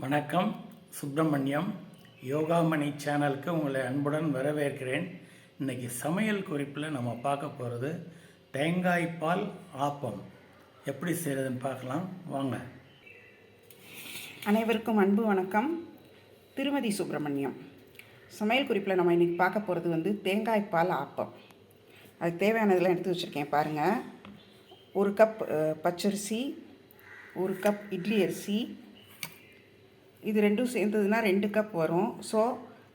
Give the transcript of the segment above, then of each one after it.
வணக்கம். சுப்பிரமணியம் யோகாமணி சேனலுக்கு உங்களை அன்புடன் வரவேற்கிறேன். இன்றைக்கி சமையல் குறிப்பில் நம்ம பார்க்க போகிறது தேங்காய்பால் ஆப்பம் எப்படி செய்கிறதுன்னு பார்க்கலாம் வாங்க. அனைவருக்கும் அன்பு வணக்கம். திருமதி சுப்பிரமணியம். சமையல் குறிப்பில் நம்ம இன்றைக்கி பார்க்க போகிறது தேங்காய்பால் ஆப்பம். அதுக்கு தேவையானதெல்லாம் எடுத்து வச்சுருக்கேன் பாருங்கள். 1 கப் பச்சரிசி, 1 கப் இட்லி அரிசி, இது ரெண்டும் சேர்ந்ததுன்னா 2 கப் வரும். ஸோ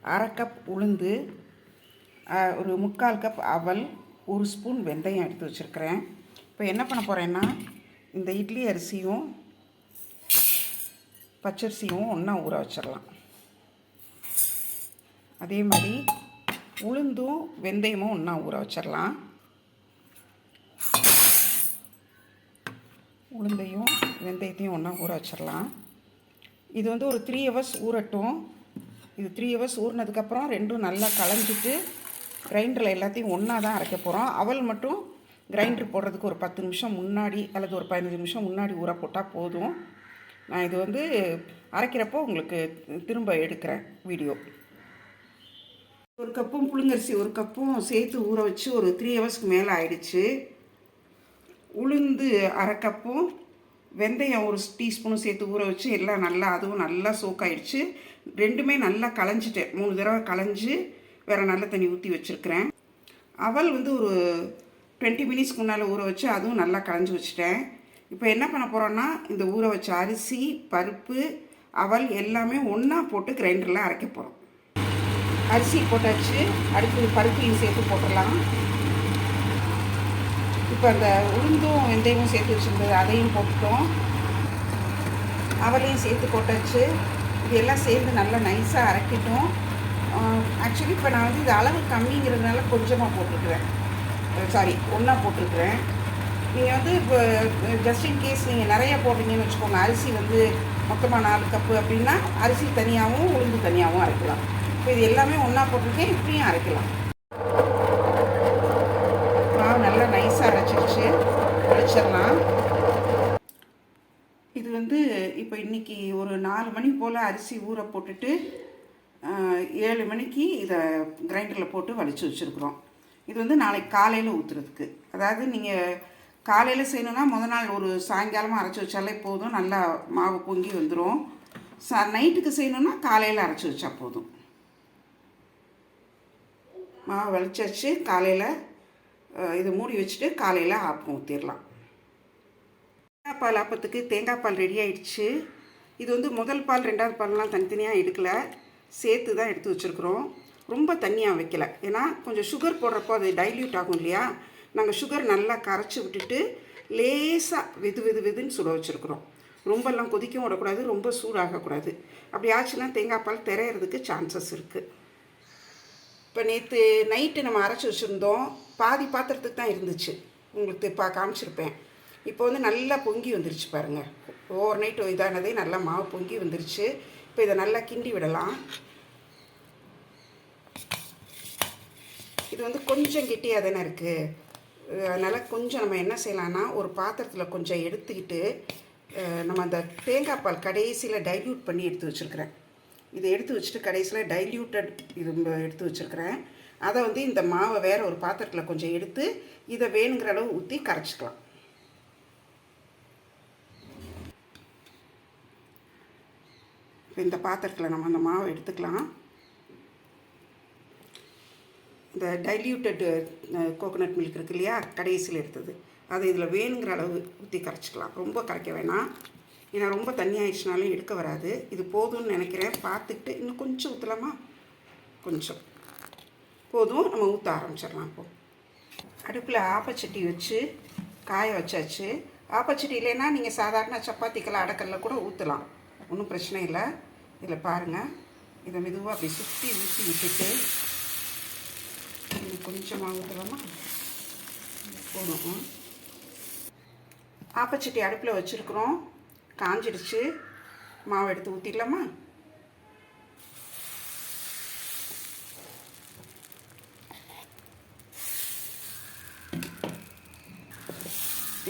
1/2 கப் உளுந்து, ஒரு 3/4 கப் அவல், 1 ஸ்பூன் வெந்தயம் எடுத்து வச்சுருக்கிறேன். இப்போ என்ன பண்ண போகிறேன்னா, இந்த இட்லி அரிசியும் பச்சரிசியும் ஒன்றா ஊற வச்சிடலாம். அதே மாதிரி உளுந்தும் வெந்தயமும் ஒன்றா ஊற வச்சிடலாம். உளுந்தையும் வெந்தயத்தையும் ஒன்றா ஊற வச்சிடலாம். இது ஒரு 3 ஹவர்ஸ் ஊறட்டும். இது 3 ஹவர்ஸ் ஊறினதுக்கப்புறம் ரெண்டும் நல்லா கலஞ்சிட்டு கிரைண்டரில் எல்லாத்தையும் ஒன்றா தான் அரைக்க போகிறோம். அவல் மட்டும் கிரைண்டர் போடுறதுக்கு ஒரு 10 நிமிஷம் முன்னாடி அல்லது ஒரு 15 நிமிஷம் முன்னாடி ஊற போட்டால் போதும். நான் இது அரைக்கிறப்போ உங்களுக்கு திரும்ப எடுக்கிறேன் வீடியோ. 1 கப்பும் புழுங்கரிசி 1 கப்பும் சேர்த்து ஊற வச்சு ஒரு 3 ஹவர்ஸ்க்கு மேலே ஆயிடுச்சு. உளுந்து 1/2 கப்பும் வெந்தயம் 1 டீஸ்பூனும் சேர்த்து ஊற வச்சு எல்லாம் அதுவும் நல்லா சோக்காயிடுச்சு. ரெண்டுமே நல்லா களைஞ்சிட்டேன். 3 தடவை களைஞ்சி வேறு நல்ல தண்ணி ஊற்றி வச்சுருக்கிறேன். அவல் ஒரு 20 மினிட்ஸ்க்கு முன்னால் ஊற வச்சு அதுவும் நல்லா களைஞ்சி வச்சுட்டேன். இப்போ என்ன பண்ண போகிறோன்னா, இந்த ஊற வச்ச அரிசி, பருப்பு, அவல் எல்லாமே ஒன்றா போட்டு கிரைண்டரில் அரைக்க போகிறோம். அரிசி போட்டாச்சு, அடுத்து பருப்பையும் சேர்த்து போட்டுடலாம். இப்போ அந்த உளுந்தும் வெந்தயமும் சேர்த்து வச்சுருந்தது அதையும் போட்டுட்டோம். அவளையும் சேர்த்து போட்டாச்சு. இது எல்லாம் சேர்ந்து நல்லா நைஸாக அரைக்கிட்டோம். ஆக்சுவலி இப்போ நான் இது அளவு கம்மிங்கிறதுனால கொஞ்சமாக போட்டுருக்குறேன். ஒன்றா போட்டிருக்கிறேன். நீங்கள் இப்போ ஜஸ்ட் இன் கேஸ் நீங்கள் நிறையா போடுறீங்கன்னு வச்சுக்கோங்க. அரிசி மொத்தமாக 4 கப்பு அப்படின்னா அரிசி தனியாகவும் உளுந்து தனியாகவும் அரைக்கலாம். இப்போ இது எல்லாமே ஒன்றா போட்டிருக்கேன். இப்படியும் அரைக்கலாம். நல்லா நைஸாக அரைச்சிருச்சு, அரைச்சிடலாம். இது இப்போ இன்றைக்கி ஒரு 4 மணி போல் அரிசி ஊற போட்டுட்டு 7 மணிக்கு இதை கிரைண்டரில் போட்டு வலிச்சு வச்சுருக்குறோம். இது நாளைக்கு காலையில் ஊற்றுறதுக்கு. அதாவது நீங்கள் காலையில் செய்யணுன்னா முதல் நாள் ஒரு சாயங்காலமாக அரைச்சி வச்சாலே போதும். நல்லா மாவு பொங்கி வந்துடும். நைட்டுக்கு செய்யணுன்னா காலையில் அரைச்சி வச்சா போதும். மாவு வலிச்சாச்சு. காலையில் இதை மூடி வச்சுட்டு காலையில் ஆப்பம் ஊற்றிடலாம். தேங்காய் பால் ஆப்பத்துக்கு தேங்காய் பால் ரெடி ஆகிடுச்சு. இது முதல் பால் 2வது பால்லாம் தனித்தனியாக எடுக்கலை, சேர்த்து தான் எடுத்து வச்சுருக்குறோம். ரொம்ப தண்ணியாக வைக்கலை. ஏன்னா கொஞ்சம் சுகர் போடுறப்போ அது டைல்யூட் ஆகும் இல்லையா. நாங்கள் சுகர் நல்லா கரைச்சி விட்டுட்டு லேசாக வெதுன்னு சுட வச்சுருக்குறோம். ரொம்பலாம் கொதிக்கவும் விடக்கூடாது, ரொம்ப சூடாகக்கூடாது. அப்படி ஆச்சுன்னா தேங்காய் பால் திரையிறதுக்கு சான்சஸ் இருக்குது. இப்போ நேற்று நைட்டு நம்ம அரைச்சி வச்சுருந்தோம். பாதி பாத்திரத்துக்கு தான் இருந்துச்சு, உங்களுக்கு காமிச்சிருப்பேன். இப்போ நல்லா பொங்கி வந்துருச்சு பாருங்கள். ஓவர் நைட் இதானதே நல்லா மாவு பொங்கி வந்துருச்சு. இப்போ இதை நல்லா கிண்டி விடலாம். இது கொஞ்சம் கெட்டியாக தானே இருக்குது. அதனால் கொஞ்சம் நம்ம என்ன செய்யலான்னா, ஒரு பாத்திரத்தில் கொஞ்சம் எடுத்துக்கிட்டு நம்ம அந்த தேங்காய் பால் கடைசியில் டைல்யூட் பண்ணி எடுத்து வச்சுருக்கிறேன். இதை எடுத்து வச்சுட்டு கடைசியில் டைல்யூட்டட் இது எடுத்து வச்சுருக்கிறேன். அதை இந்த மாவை வேறு ஒரு பாத்திரத்தில் கொஞ்சம் எடுத்து இதை வேணுங்கிற அளவு ஊற்றி கரைச்சிக்கலாம். இப்போ இந்த பாத்திரத்தில் நம்ம அந்த மாவை எடுத்துக்கலாம். இந்த டைல்யூட்டட் கோகோனட் மில்க் இருக்கு இல்லையா, கடைசியில் எடுத்தது, அதை இதில் வேணுங்கிற அளவு ஊற்றி கரைச்சிக்கலாம். ரொம்ப கரைக்க வேணாம், ஏன்னா ரொம்ப தண்ணி ஆயிடுச்சுனாலும் எடுக்க வராது. இது போதும்னு நினைக்கிறேன். பார்த்துக்கிட்டு இன்னும் கொஞ்சம் ஊற்றலாமா? கொஞ்சம் போதும், நம்ம ஊற்ற ஆரம்பிச்சிடலாம். இப்போது அடுப்பில் ஆப்பச்சட்டி வச்சு காய வச்சாச்சு. ஆப்பச்சட்டி இல்லைன்னா நீங்கள் சாதாரண சப்பாத்திக்கெல்லாம் அடக்கல்ல கூட ஊற்றலாம், ஒன்றும் பிரச்சனை இல்லை. இதில் பாருங்கள், இதை மெதுவாக அப்படி சுற்றி ஊற்றி விட்டுட்டு இன்னும் கொஞ்சமாக ஊற்றலாமா? போதும். ஆப்பச்சட்டி அடுப்பில் வச்சுருக்குறோம், காஞ்சிடுச்சு. மாவு எடுத்து ஊற்றிடலாமா?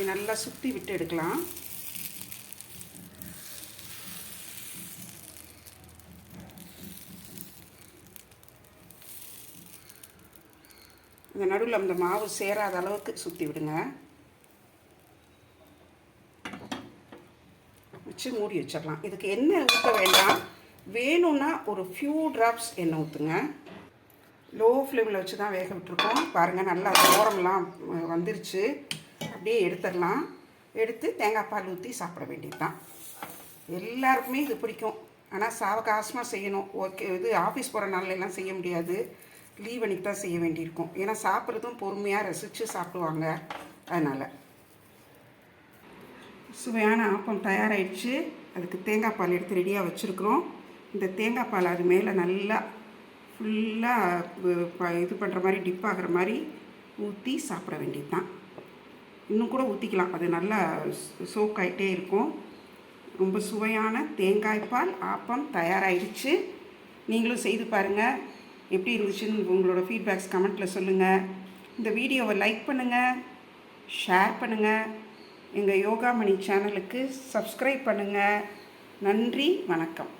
நல்லா சுற்றி விட்டு எடுக்கலாம். இந்த நடுவில் அந்த மாவு சேராத அளவுக்கு சுற்றி விடுங்க. வச்சு மூடி வச்சிடலாம். இதுக்கு எண்ணெய் ஊற்ற வேண்டாம். வேணும்னா ஒரு ஃபியூ ட்ராப்ஸ் எண்ணெய் ஊற்றுங்க. லோ ஃப்ளேமில் வச்சு தான் வேக விட்டுருக்கோம். பாருங்கள், நல்லா ஓரம்லாம் வந்துருச்சு. அப்படியே எடுத்துடலாம். எடுத்து தேங்காய் பால் ஊற்றி சாப்பிட வேண்டியது தான். எல்லாருக்குமே இது பிடிக்கும். ஆனால் சாவகாசமாக செய்யணும். ஓகே, இது ஆஃபீஸ் போகிற நாள்லாம் செய்ய முடியாது. லீவ் அன்றைக்கி தான் செய்ய வேண்டியிருக்கும். ஏன்னா சாப்பிட்றதும் பொறுமையாக ரசித்து சாப்பிடுவாங்க. அதனால் சுவையான ஆப்பம் தயாராகிடுச்சு. அதுக்கு தேங்காய் பால் எடுத்து ரெடியாக வச்சுருக்குறோம். இந்த தேங்காய் பால் அது மேலே நல்லா ஃபுல்லாக இது பண்ணுற மாதிரி டிப் ஆகிற மாதிரி ஊற்றி சாப்பிட வேண்டியது தான். இன்னும் கூட ஊற்றிக்கலாம். அது நல்லா சோக் ஆகிட்டே இருக்கும். ரொம்ப சுவையான தேங்காய் பால் ஆப்பம் தயாராகிடுச்சு. நீங்களும் செய்து பாருங்கள். எப்படி இருந்துச்சுன்னு உங்களோட ஃபீட்பேக்ஸ் கமெண்ட்டில் சொல்லுங்கள். இந்த வீடியோவை லைக் பண்ணுங்கள், ஷேர் பண்ணுங்கள். எங்கள் யோகாமணி சேனலுக்கு சப்ஸ்கிரைப் பண்ணுங்கள். நன்றி, வணக்கம்.